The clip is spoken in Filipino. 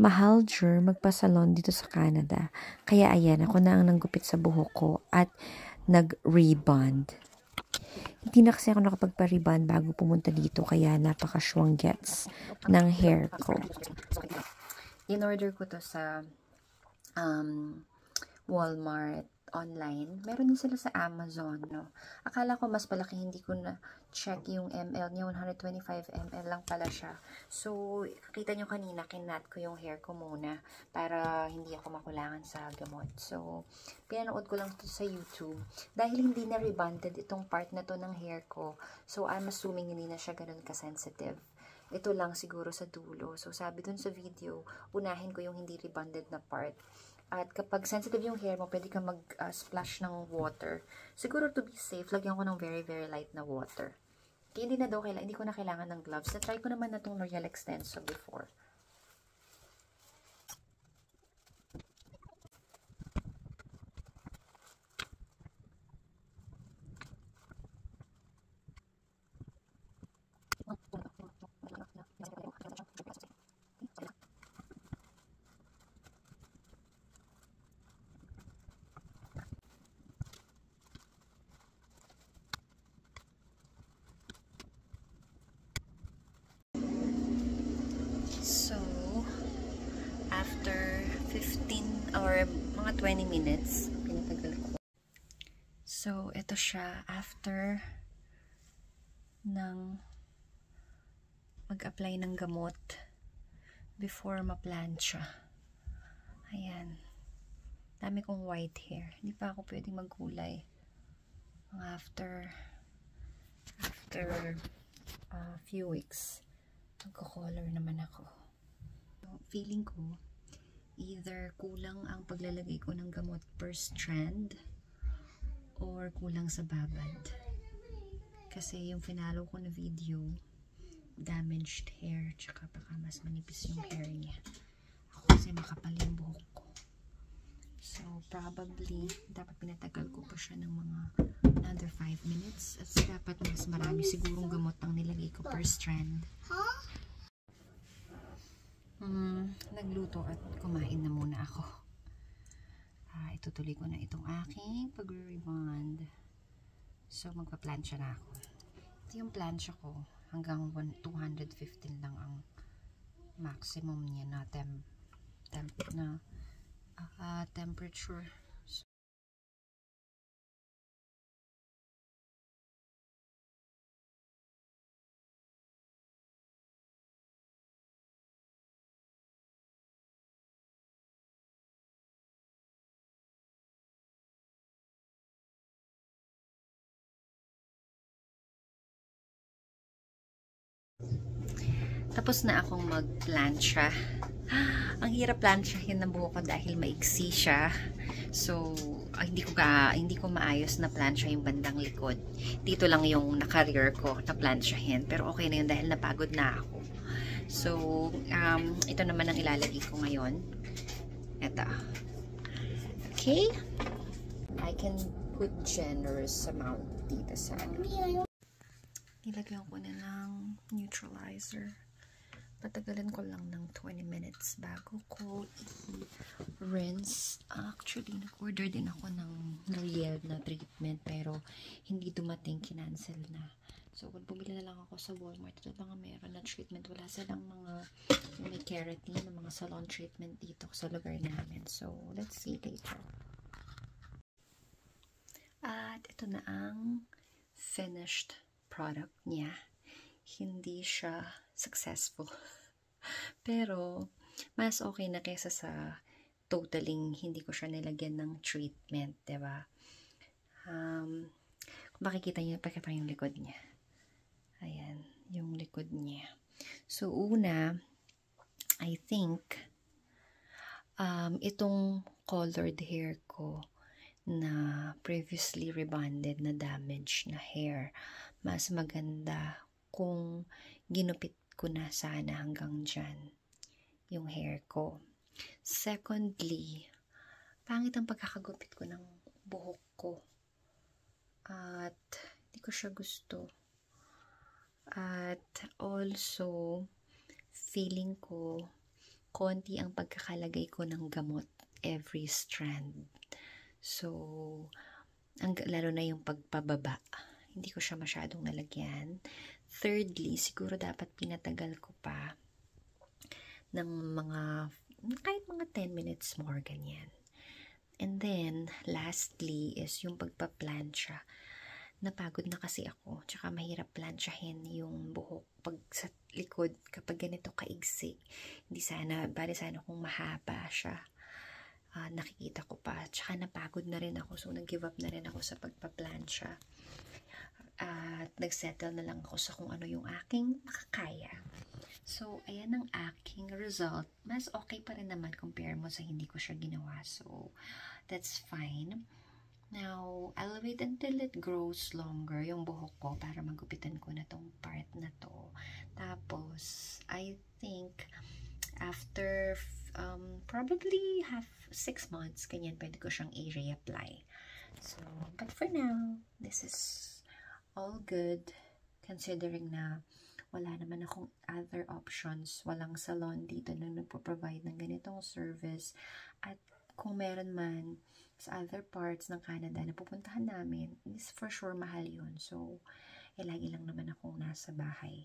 mahal magpa-salon dito sa Canada. Kaya ayan, ako na ang nanggupit sa buhok ko at nag-rebond. Hindi na kasi ako nakapagpa-rebond bago pumunta dito, kaya napaka-sywang gets ng hair ko. In-order ko to sa Walmart online. Meron din sila sa Amazon, no? Akala ko mas palaki, hindi ko na check yung ml niya. 125 ml lang pala siya. So, kita nyo kanina, kinat ko yung hair ko muna para hindi ako makulangan sa gamot. So, pinanood ko lang ito sa YouTube. Dahil hindi na rebonded itong part na to ng hair ko, so I'm assuming hindi na siya ganun ka-sensitive. Ito lang siguro sa dulo. So, sabi dun sa video, unahin ko yung hindi rebonded na part. At kapag sensitive yung hair mo, pwede kang mag-splash ng water. Siguro to be safe, lagyan ko ng very, very light na water. Kaya hindi ko na kailangan ng gloves. Na-try ko naman na itong L'Oreal Extenso before. So, after 15 or mga 20 minutes, pinatagal ko. So, ito siya after ng mag-apply ng gamot before ma-plancha. Ayan. Dami kong white hair. Hindi pa ako pwedeng magkulay. After a few weeks, magko-color naman ako. Feeling ko, either kulang ang paglalagay ko ng gamot per strand or kulang sa babad. Kasi yung finalo ko na video, damaged hair, tsaka baka mas manipis yung hair niya. Ako kasi makapal yung buhok ko. So, probably, dapat pinatagal ko pa siya ng mga another 5 minutes. At dapat mas marami sigurong gamot ang nilagay ko per strand. Nagluto at kumain na muna ako. Itutuloy ko na itong aking pag-rebond. So, magpa-plancha na ako. Ito yung plancha ko. Hanggang 215 lang ang maximum niya na temperature. Tapos na akong mag-plancha. Ang hirap planchahin ng buhok ko dahil maiksi siya. So, hindi ko maayos na plancha yung bandang likod. Dito lang yung naka-rear ko na planchahin. Pero okay na yun dahil napagod na ako. So, ito naman ang ilalagay ko ngayon. Ito. Okay? I can put generous amount dito sa nilagyan ko na ng neutralizer. Patagalan ko lang ng 20 minutes bago ko i-rinse. Actually, nag-order din ako ng L'Oreal na treatment pero hindi dumating, kinancel na. So, kung bumili na lang ako sa Walmart, ito lang meron na treatment. Wala silang mga may keratin, mga salon treatment dito sa lugar namin. So, let's see later. At ito na ang finished product niya. Hindi siya successful. Pero, mas okay na kaysa sa totaling hindi ko siya nilagyan ng treatment, diba? Kung makikita niyo, pakita yung likod niya. Ayan, yung likod niya. So, una, I think, itong colored hair ko na previously rebonded na damage na hair, mas maganda kung ginupit ko na sana hanggang dyan yung hair ko. Secondly, pangit ang pagkakagupit ko ng buhok ko at hindi ko siya gusto. At also, feeling ko konti ang pagkakalagay ko ng gamot every strand. So, lalo na yung pagpababa, hindi ko siya masyadong nalagyan. Thirdly, siguro dapat pinatagal ko pa ng kahit mga 10 minutes more, ganyan. And then, lastly is yung pagpa-plancha. Napagod na kasi ako, tsaka mahirap planchahin yung buhok pag sa likod kapag ganito kaigsi. Bali sana kung mahaba siya. Nakikita ko pa, tsaka napagod na rin ako, so nag-give up na rin ako sa pagpa-plancha. At nagsettle na lang ako sa kung ano yung aking makakaya. So, ayan ang aking result. Mas okay pa rin naman compare mo sa hindi ko siya ginawa. So, that's fine. Now, I'll wait until it grows longer, yung buhok ko, para magupitan ko na tong part na to. Tapos, I think, after probably 6 months, ganyan, pwede ko siyang i-reapply. So, but for now, this is all good, considering na wala naman akong other options. Walang salon dito na nagpo-provide ng ganitong service. At kung meron man sa other parts ng Canada na pupuntahan namin, is for sure mahal yun. So, lagi lang naman akong nasa bahay.